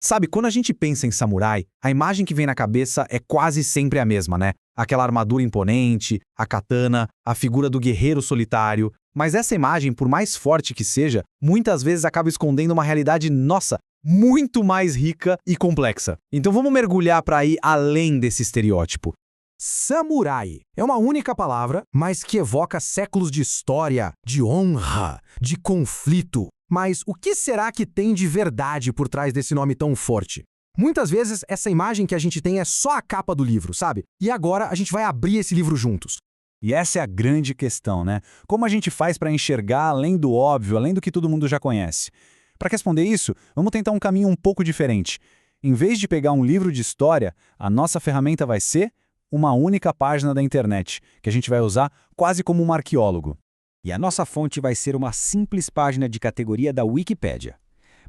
Sabe, quando a gente pensa em samurai, a imagem que vem na cabeça é quase sempre a mesma, né? Aquela armadura imponente, a katana, a figura do guerreiro solitário. Mas essa imagem, por mais forte que seja, muitas vezes acaba escondendo uma realidade, nossa, muito mais rica e complexa. Então vamos mergulhar para ir além desse estereótipo. Samurai é uma única palavra, mas que evoca séculos de história, de honra, de conflito. Mas o que será que tem de verdade por trás desse nome tão forte? Muitas vezes, essa imagem que a gente tem é só a capa do livro, sabe? E agora a gente vai abrir esse livro juntos. E essa é a grande questão, né? Como a gente faz para enxergar além do óbvio, além do que todo mundo já conhece? Para responder isso, vamos tentar um caminho um pouco diferente. Em vez de pegar um livro de história, a nossa ferramenta vai ser uma única página da internet, que a gente vai usar quase como um arqueólogo. E a nossa fonte vai ser uma simples página de categoria da Wikipédia.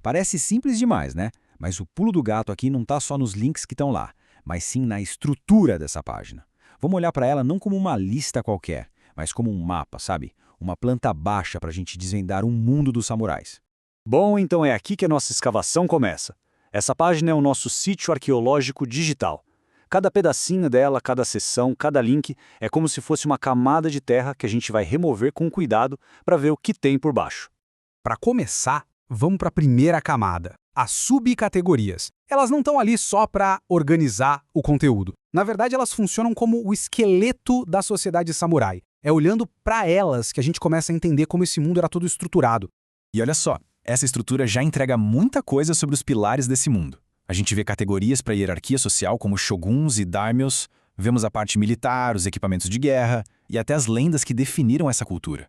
Parece simples demais, né? Mas o pulo do gato aqui não está só nos links que estão lá, mas sim na estrutura dessa página. Vamos olhar para ela não como uma lista qualquer, mas como um mapa, sabe? Uma planta baixa para a gente desvendar um mundo dos samurais. Bom, então é aqui que a nossa escavação começa. Essa página é o nosso sítio arqueológico digital. Cada pedacinho dela, cada seção, cada link é como se fosse uma camada de terra que a gente vai remover com cuidado para ver o que tem por baixo. Para começar, vamos para a primeira camada, as subcategorias. Elas não estão ali só para organizar o conteúdo. Na verdade, elas funcionam como o esqueleto da sociedade samurai. É olhando para elas que a gente começa a entender como esse mundo era todo estruturado. E olha só, essa estrutura já entrega muita coisa sobre os pilares desse mundo. A gente vê categorias para hierarquia social como shoguns e daimyos, vemos a parte militar, os equipamentos de guerra e até as lendas que definiram essa cultura.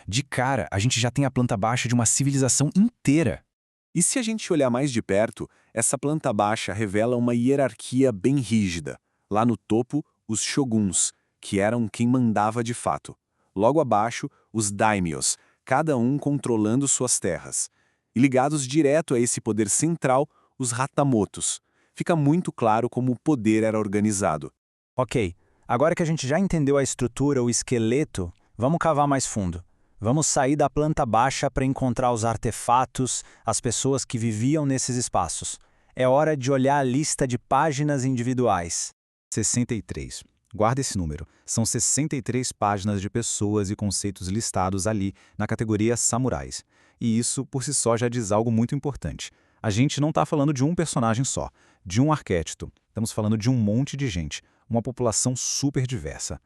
De cara, a gente já tem a planta baixa de uma civilização inteira. E se a gente olhar mais de perto, essa planta baixa revela uma hierarquia bem rígida. Lá no topo, os shoguns, que eram quem mandava de fato. Logo abaixo, os daimyos, cada um controlando suas terras. E ligados direto a esse poder central, os hatamotos. Fica muito claro como o poder era organizado. Ok, agora que a gente já entendeu a estrutura, o esqueleto, vamos cavar mais fundo. Vamos sair da planta baixa para encontrar os artefatos, as pessoas que viviam nesses espaços. É hora de olhar a lista de páginas individuais. 63. Guarda esse número. São 63 páginas de pessoas e conceitos listados ali na categoria samurais. E isso, por si só, já diz algo muito importante. A gente não está falando de um personagem só, de um arquétipo. Estamos falando de um monte de gente, uma população super diversa.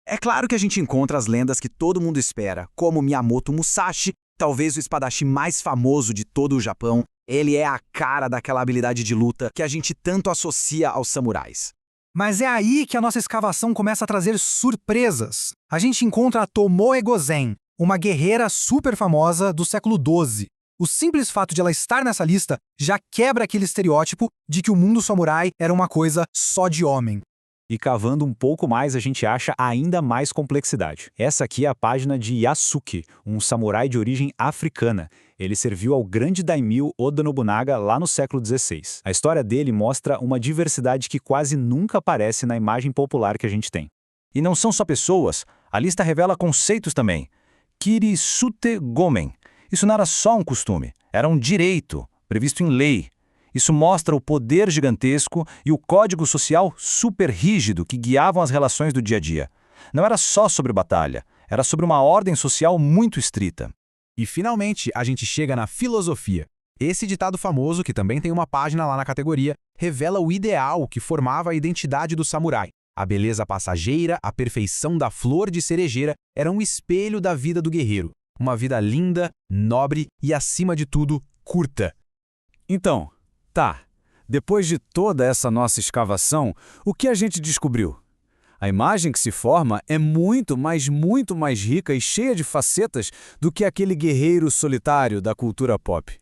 É claro que a gente encontra as lendas que todo mundo espera, como Miyamoto Musashi, talvez o espadachim mais famoso de todo o Japão. Ele é a cara daquela habilidade de luta que a gente tanto associa aos samurais. Mas é aí que a nossa escavação começa a trazer surpresas. A gente encontra a Tomoe Gozen, uma guerreira super famosa do século XII. O simples fato de ela estar nessa lista já quebra aquele estereótipo de que o mundo samurai era uma coisa só de homem. E cavando um pouco mais, a gente acha ainda mais complexidade. Essa aqui é a página de Yasuke, um samurai de origem africana. Ele serviu ao grande daimyo Oda Nobunaga lá no século XVI. A história dele mostra uma diversidade que quase nunca aparece na imagem popular que a gente tem. E não são só pessoas, a lista revela conceitos também. Kirisute Gomen. Isso não era só um costume, era um direito, previsto em lei. Isso mostra o poder gigantesco e o código social super rígido que guiavam as relações do dia a dia. Não era só sobre batalha, era sobre uma ordem social muito estrita. E finalmente, a gente chega na filosofia. Esse ditado famoso, que também tem uma página lá na categoria, revela o ideal que formava a identidade do samurai. A beleza passageira, a perfeição da flor de cerejeira era um espelho da vida do guerreiro. Uma vida linda, nobre e, acima de tudo, curta. Então, tá. Depois de toda essa nossa escavação, o que a gente descobriu? A imagem que se forma é muito mais rica e cheia de facetas do que aquele guerreiro solitário da cultura pop.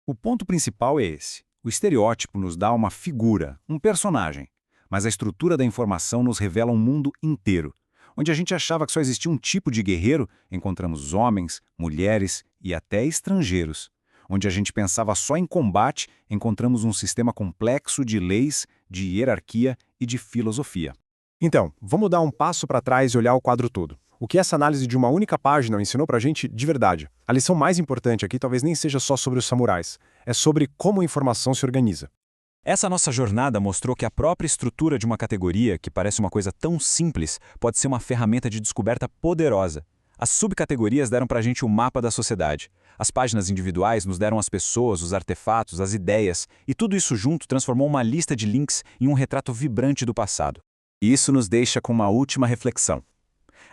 O ponto principal é esse. O estereótipo nos dá uma figura, um personagem. Mas a estrutura da informação nos revela um mundo inteiro. Onde a gente achava que só existia um tipo de guerreiro, encontramos homens, mulheres e até estrangeiros. Onde a gente pensava só em combate, encontramos um sistema complexo de leis, de hierarquia e de filosofia. Então, vamos dar um passo para trás e olhar o quadro todo. O que essa análise de uma única página ensinou pra gente de verdade? A lição mais importante aqui talvez nem seja só sobre os samurais, é sobre como a informação se organiza. Essa nossa jornada mostrou que a própria estrutura de uma categoria, que parece uma coisa tão simples, pode ser uma ferramenta de descoberta poderosa. As subcategorias deram para a gente o mapa da sociedade. As páginas individuais nos deram as pessoas, os artefatos, as ideias, e tudo isso junto transformou uma lista de links em um retrato vibrante do passado. E isso nos deixa com uma última reflexão.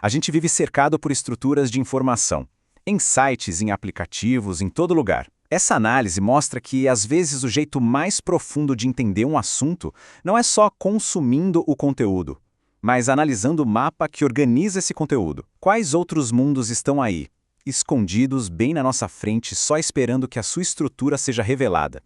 A gente vive cercado por estruturas de informação, em sites, em aplicativos, em todo lugar. Essa análise mostra que, às vezes, o jeito mais profundo de entender um assunto não é só consumindo o conteúdo, mas analisando o mapa que organiza esse conteúdo. Quais outros mundos estão aí, escondidos bem na nossa frente, só esperando que a sua estrutura seja revelada?